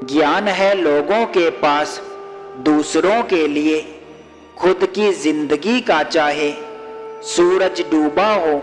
ज्ञान है लोगों के पास दूसरों के लिए, खुद की जिंदगी का चाहे सूरज डूबा हो।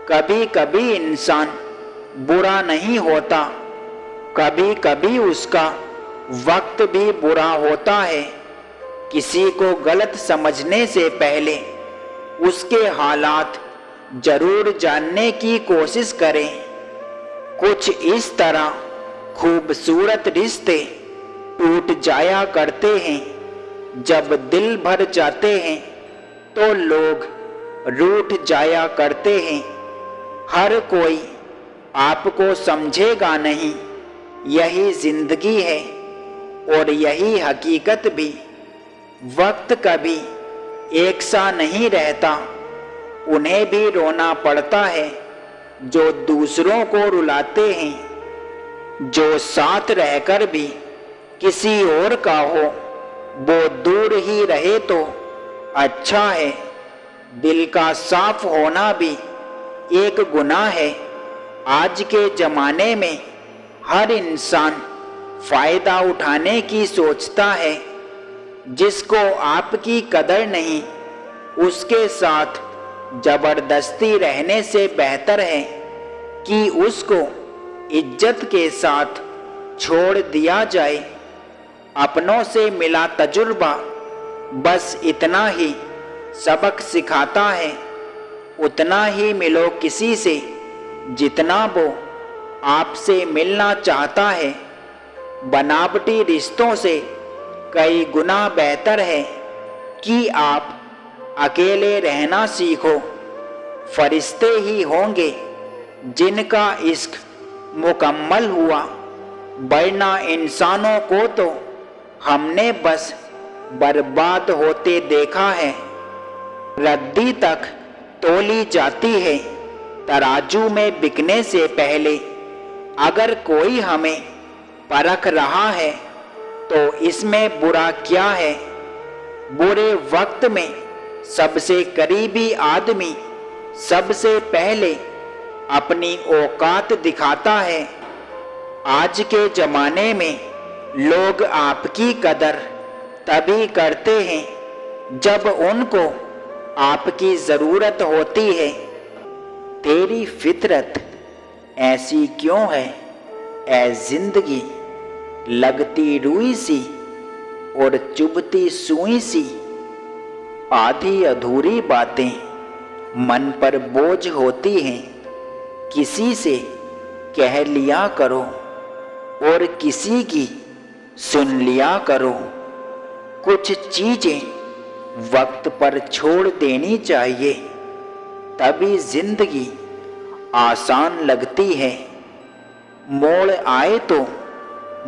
कभी कभी इंसान बुरा नहीं होता, कभी कभी उसका वक्त भी बुरा होता है। किसी को गलत समझने से पहले उसके हालात जरूर जानने की कोशिश करें। कुछ इस तरह खूबसूरत रिश्ते टूट जाया करते हैं। जब दिल भर जाते हैं तो लोग रूठ जाया करते हैं। हर कोई आपको समझेगा नहीं, यही जिंदगी है और यही हकीकत भी। वक्त कभी एक सा नहीं रहता, उन्हें भी रोना पड़ता है जो दूसरों को रुलाते हैं। जो साथ रहकर भी किसी और का हो, वो दूर ही रहे तो अच्छा है। दिल का साफ होना भी एक गुनाह है। आज के जमाने में हर इंसान फायदा उठाने की सोचता है। जिसको आपकी कदर नहीं, उसके साथ जबरदस्ती रहने से बेहतर है कि उसको इज्जत के साथ छोड़ दिया जाए। अपनों से मिला तजुर्बा बस इतना ही सबक सिखाता है। उतना ही मिलो किसी से जितना वो आपसे मिलना चाहता है। बनावटी रिश्तों से कई गुना बेहतर है कि आप अकेले रहना सीखो। फरिश्ते ही होंगे जिनका इश्क मुकम्मल हुआ, वरना इंसानों को तो हमने बस बर्बाद होते देखा है। रद्दी तक तोली जाती है तराजू में बिकने से पहले। अगर कोई हमें परख रहा है तो इसमें बुरा क्या है। बुरे वक्त में सबसे करीबी आदमी सबसे पहले अपनी औकात दिखाता है। आज के जमाने में लोग आपकी कदर तभी करते हैं जब उनको आपकी जरूरत होती है। तेरी फितरत ऐसी क्यों है ऐ जिंदगी, लगती रुई सी और चुभती सुई सी। आधी अधूरी बातें मन पर बोझ होती हैं। किसी से कह लिया करो और किसी की सुन लिया करो। कुछ चीजें वक्त पर छोड़ देनी चाहिए, तभी जिंदगी आसान लगती है। मोड़ आए तो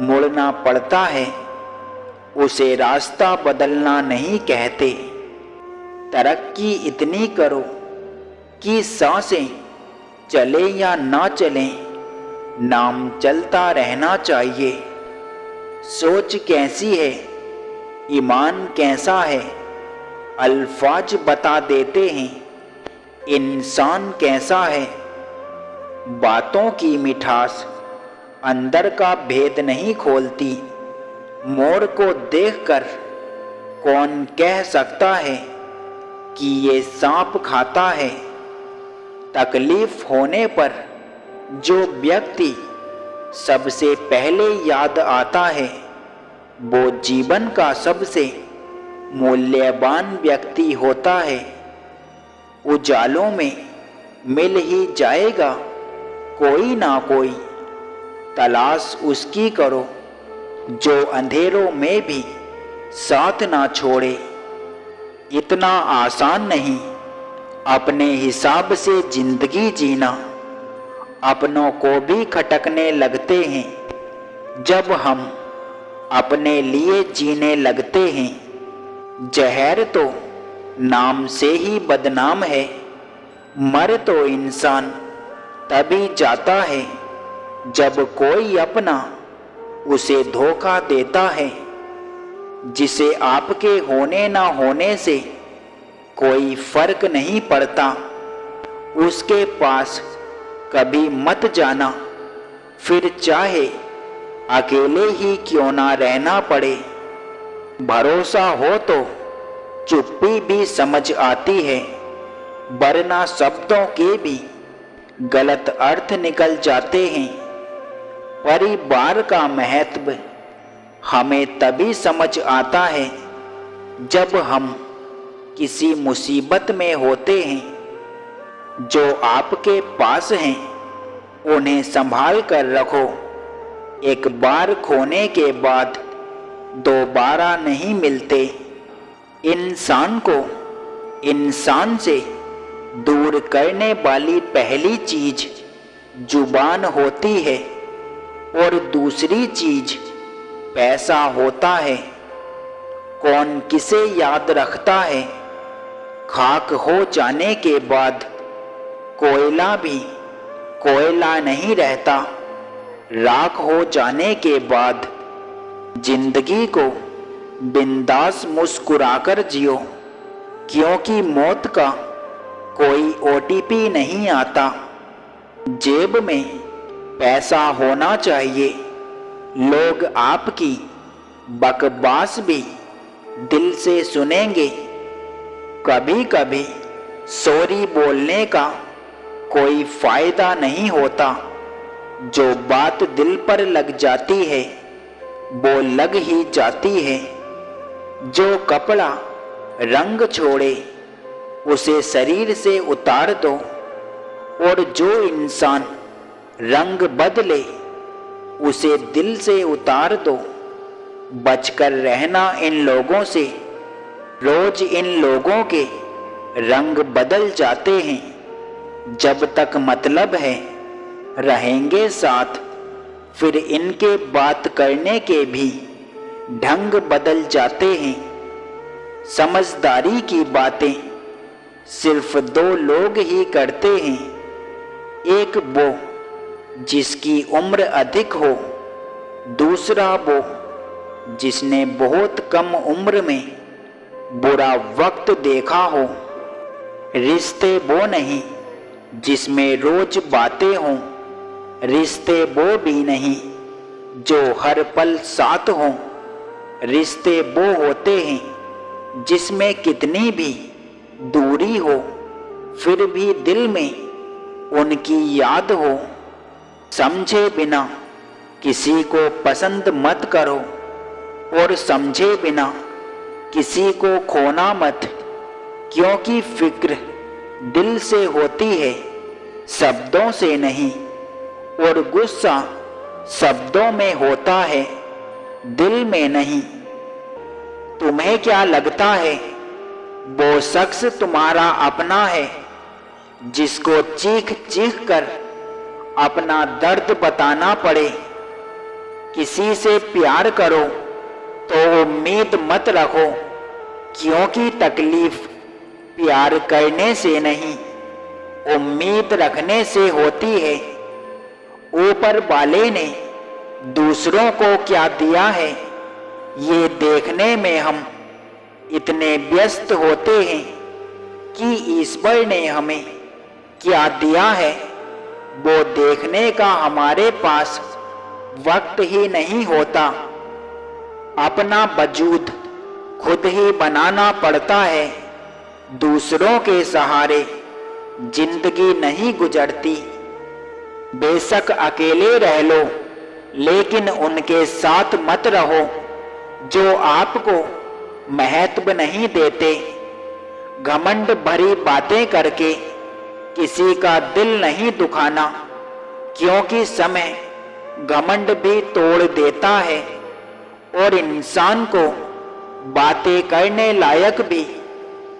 मुड़ना पड़ता है, उसे रास्ता बदलना नहीं कहते। तरक्की इतनी करो कि सांसें चले या ना चलें, नाम चलता रहना चाहिए। सोच कैसी है, ईमान कैसा है, अल्फाज बता देते हैं इंसान कैसा है। बातों की मिठास अंदर का भेद नहीं खोलती। मोर को देखकर कौन कह सकता है कि ये सांप खाता है। तकलीफ होने पर जो व्यक्ति सबसे पहले याद आता है, वो जीवन का सबसे मूल्यवान व्यक्ति होता है। उजालों में मिल ही जाएगा कोई ना कोई, तलाश उसकी करो जो अंधेरों में भी साथ ना छोड़े। इतना आसान नहीं अपने हिसाब से जिंदगी जीना। अपनों को भी खटकने लगते हैं जब हम अपने लिए जीने लगते हैं। जहर तो नाम से ही बदनाम है। मर तो इंसान तभी जाता है जब कोई अपना उसे धोखा देता है। जिसे आपके होने ना होने से कोई फर्क नहीं पड़ता, उसके पास कभी मत जाना। फिर चाहे अकेले ही क्यों ना रहना पड़े। भरोसा हो तो चुप्पी भी समझ आती है, वरना शब्दों के भी गलत अर्थ निकल जाते हैं। परिवार का महत्व हमें तभी समझ आता है जब हम किसी मुसीबत में होते हैं। जो आपके पास हैं उन्हें संभाल कर रखो। एक बार खोने के बाद दोबारा नहीं मिलते। इंसान को इंसान से दूर करने वाली पहली चीज जुबान होती है और दूसरी चीज पैसा होता है। कौन किसे याद रखता है? खाक हो जाने के बाद कोयला भी कोयला नहीं रहता। राख हो जाने के बाद जिंदगी को बिंदास मुस्कुराकर जियो, क्योंकि मौत का कोई ओटीपी नहीं आता। जेब में पैसा होना चाहिए। लोग आपकी बकवास भी दिल से सुनेंगे। कभी कभी सॉरी बोलने का कोई फायदा नहीं होता। जो बात दिल पर लग जाती है वो लग ही जाती है। जो कपड़ा रंग छोड़े उसे शरीर से उतार दो, और जो इंसान रंग बदले उसे दिल से उतार दो। बचकर रहना इन लोगों से। रोज इन लोगों के रंग बदल जाते हैं। जब तक मतलब है रहेंगे साथ, फिर इनके बात करने के भी ढंग बदल जाते हैं। समझदारी की बातें सिर्फ दो लोग ही करते हैं। एक वो जिसकी उम्र अधिक हो, दूसरा वो जिसने बहुत कम उम्र में बुरा वक्त देखा हो। रिश्ते वो नहीं जिसमें रोज बातें हों, रिश्ते वो भी नहीं जो हर पल साथ हों। रिश्ते वो होते हैं जिसमें कितनी भी दूरी हो, फिर भी दिल में उनकी याद हो। समझे बिना किसी को पसंद मत करो, और समझे बिना किसी को खोना मत, क्योंकि फिक्र दिल से होती है, शब्दों से नहीं। और गुस्सा शब्दों में होता है, दिल में नहीं। तुम्हें क्या लगता है वो शख्स तुम्हारा अपना है जिसको चीख चीख कर अपना दर्द बताना पड़े? किसी से प्यार करो तो उम्मीद मत रखो, क्योंकि तकलीफ प्यार करने से नहीं उम्मीद रखने से होती है। ऊपर वाले ने दूसरों को क्या दिया है ये देखने में हम इतने व्यस्त होते हैं कि ईश्वर ने हमें क्या दिया है वो देखने का हमारे पास वक्त ही नहीं होता। अपना वजूद खुद ही बनाना पड़ता है। दूसरों के सहारे जिंदगी नहीं गुजरती। बेशक अकेले रह लो, लेकिन उनके साथ मत रहो जो आपको महत्व नहीं देते। घमंड भरी बातें करके किसी का दिल नहीं दुखाना, क्योंकि समय घमंड भी तोड़ देता है और इंसान को बातें करने लायक भी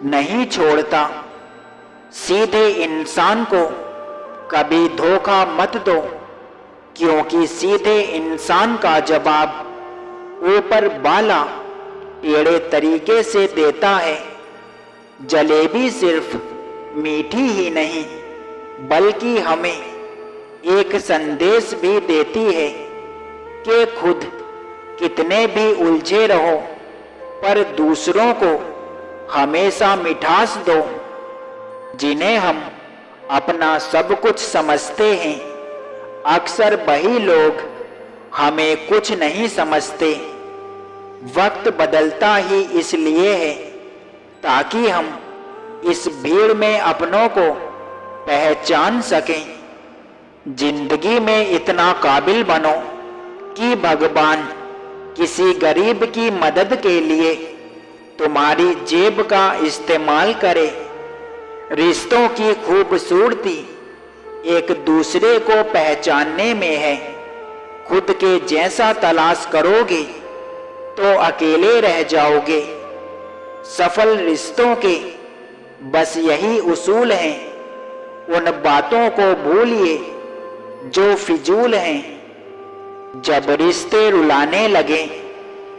नहीं छोड़ता। सीधे इंसान को कभी धोखा मत दो, क्योंकि सीधे इंसान का जवाब ऊपर वाला टेढ़े तरीके से देता है। जलेबी सिर्फ मीठी ही नहीं बल्कि हमें एक संदेश भी देती है कि खुद कितने भी उलझे रहो, पर दूसरों को हमेशा मिठास दो। जिन्हें हम अपना सब कुछ समझते हैं, अक्सर वही लोग हमें कुछ नहीं समझते। वक्त बदलता ही इसलिए है ताकि हम इस भीड़ में अपनों को पहचान सकें। जिंदगी में इतना काबिल बनो कि भगवान किसी गरीब की मदद के लिए तुम्हारी जेब का इस्तेमाल करे। रिश्तों की खूबसूरती एक दूसरे को पहचानने में है। खुद के जैसा तलाश करोगे तो अकेले रह जाओगे। सफल रिश्तों के बस यही उसूल हैं। उन बातों को भूलिए जो फिजूल हैं। जब रिश्ते रुलाने लगे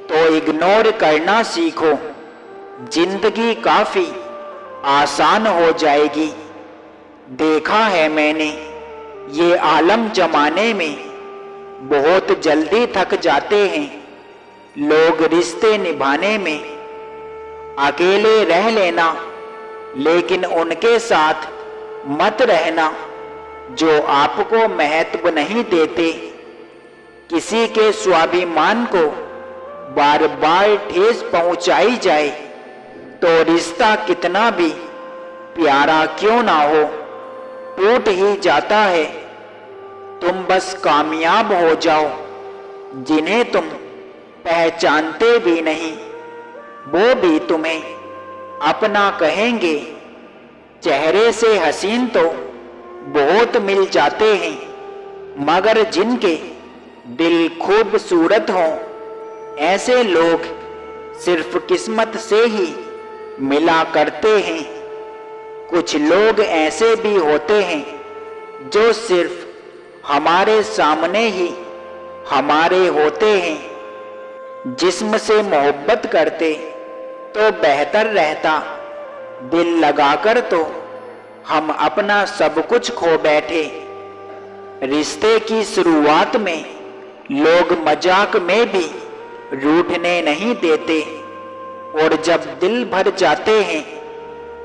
तो इग्नोर करना सीखो। जिंदगी काफी आसान हो जाएगी। देखा है मैंने ये आलम जमाने में बहुत जल्दी थक जाते हैं लोग रिश्ते निभाने में। अकेले रह लेना, लेकिन उनके साथ मत रहना जो आपको महत्व नहीं देते। किसी के स्वाभिमान को बार बार ठेस पहुंचाई जाए तो रिश्ता कितना भी प्यारा क्यों ना हो टूट ही जाता है। तुम बस कामयाब हो जाओ। जिन्हें तुम पहचानते भी नहीं वो भी तुम्हें अपना कहेंगे। चेहरे से हसीन तो बहुत मिल जाते हैं, मगर जिनके दिल खूबसूरत हों ऐसे लोग सिर्फ किस्मत से ही मिला करते हैं। कुछ लोग ऐसे भी होते हैं जो सिर्फ हमारे सामने ही हमारे होते हैं। जिस्म से मोहब्बत करते तो बेहतर रहता, दिल लगाकर तो हम अपना सब कुछ खो बैठे। रिश्ते की शुरुआत में लोग मजाक में भी रूठने नहीं देते, और जब दिल भर जाते हैं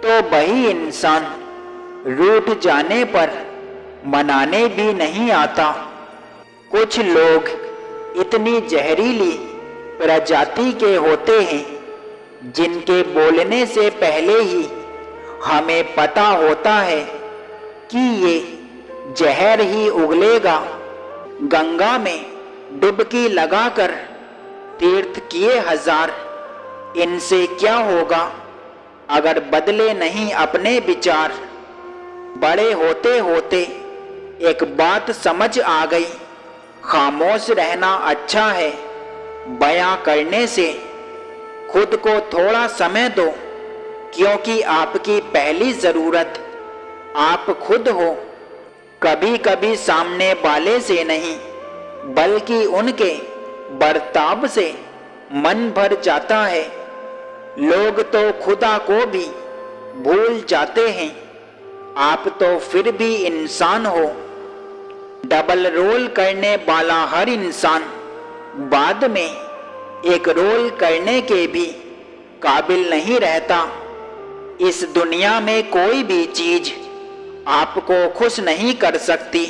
तो वही इंसान रूठ जाने पर मनाने भी नहीं आता। कुछ लोग इतनी जहरीली प्रजाति के होते हैं जिनके बोलने से पहले ही हमें पता होता है कि ये जहर ही उगलेगा। गंगा में डुबकी लगाकर तीर्थ किए हजार, इनसे क्या होगा अगर बदले नहीं अपने विचार। बड़े होते होते एक बात समझ आ गई, खामोश रहना अच्छा है। बयां करने से खुद को थोड़ा समय दो, क्योंकि आपकी पहली जरूरत आप खुद हो। कभी कभी सामने वाले से नहीं बल्कि उनके बर्ताव से मन भर जाता है। लोग तो खुदा को भी भूल जाते हैं, आप तो फिर भी इंसान हो। डबल रोल करने वाला हर इंसान बाद में एक रोल करने के भी काबिल नहीं रहता। इस दुनिया में कोई भी चीज आपको खुश नहीं कर सकती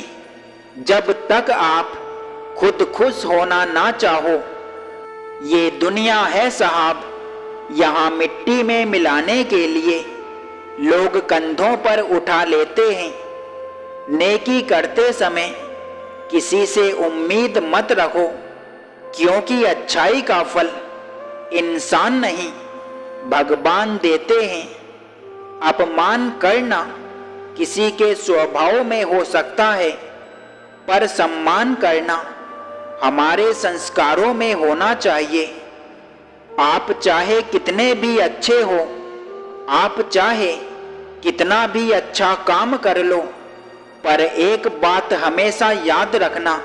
जब तक आप खुद खुश होना ना चाहो। ये दुनिया है साहब, यहाँ मिट्टी में मिलाने के लिए लोग कंधों पर उठा लेते हैं। नेकी करते समय किसी से उम्मीद मत रखो, क्योंकि अच्छाई का फल इंसान नहीं भगवान देते हैं। अपमान करना किसी के स्वभाव में हो सकता है, पर सम्मान करना हमारे संस्कारों में होना चाहिए। आप चाहे कितने भी अच्छे हो, आप चाहे कितना भी अच्छा काम कर लो, पर एक बात हमेशा याद रखना,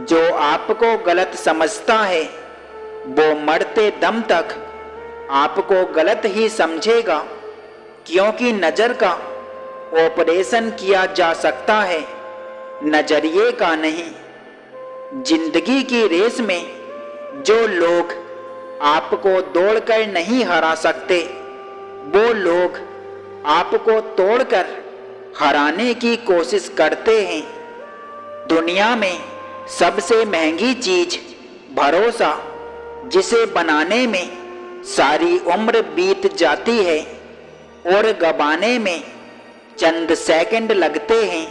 जो आपको गलत समझता है वो मरते दम तक आपको गलत ही समझेगा। क्योंकि नजर का ऑपरेशन किया जा सकता है, नजरिए का नहीं। जिंदगी की रेस में जो लोग आपको दौड़कर नहीं हरा सकते, वो लोग आपको तोड़कर हराने की कोशिश करते हैं। दुनिया में सबसे महंगी चीज भरोसा, जिसे बनाने में सारी उम्र बीत जाती है और गंवाने में चंद सेकंड लगते हैं,